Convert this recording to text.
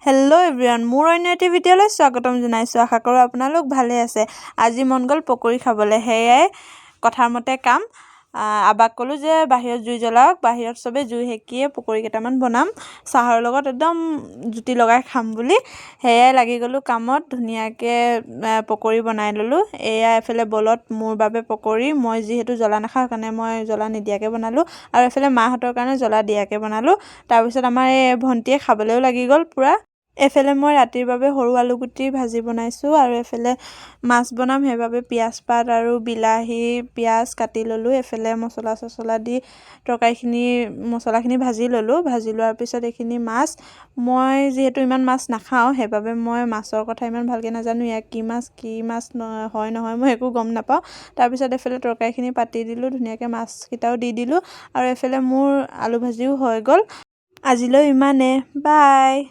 Hello' everyone, মোৰ অন্য এটি ভিডিঅ'লৈ স্বাগতম জনাইছোঁ। আশা কৰোঁ আপোনালোক ভালে আছে। আজি মন গ'ল পকৰি খাবলৈ, সেয়াই কথাৰ মতে কাম। আবাক ক'লোঁ যে বাহিৰত জুই জ্বলাওক, বাহিৰত চবেই জুই সেকিয়ে পকৰি কেইটামান বনাম, চাহৰ লগত একদম জুতি লগাই খাম বুলি। সেয়াই লাগি গ'লোঁ কামত, ধুনীয়াকৈ পকৰি বনাই ল'লোঁ। এয়া এফালে বলত মোৰ বাবে পকৰি, মই যিহেতু জ্বলা নাখাওঁ সেইকাৰণে মই জ্বলা নিদিয়াকৈ বনালোঁ, আৰু এফালে মাহঁতৰ কাৰণে জ্বলা দিয়াকৈ বনালোঁ। তাৰপিছত আমাৰ এই ভণ্টিয়ে খাবলৈও লাগি গ'ল পূৰা। এফালে মই ৰাতিৰ বাবে সৰু আলুগুটি ভাজি বনাইছোঁ, আৰু এফালে মাছ বনাম, সেইবাবে পিঁয়াজ পাত আৰু বিলাহী পিঁয়াজ কাটি ল'লোঁ। এফালে মছলা দি মছলাখিনি ভাজি ল'লোঁ। ভাজি লোৱাৰ পিছত এইখিনি মাছ, মই যিহেতু ইমান মাছ নাখাওঁ সেইবাবে মই মাছৰ কথা ইমান ভালকৈ নাজানো, ইয়াক কি মাছ হয় নহয় মই একো গম নাপাওঁ। তাৰপিছত এফালে তৰকাৰীখিনি পাতি দিলোঁ, ধুনীয়াকৈ মাছকেইটাও দি দিলোঁ, আৰু এফালে মোৰ আলু ভাজিও হৈ গ'ল। আজিলৈ ইমানে, বাই।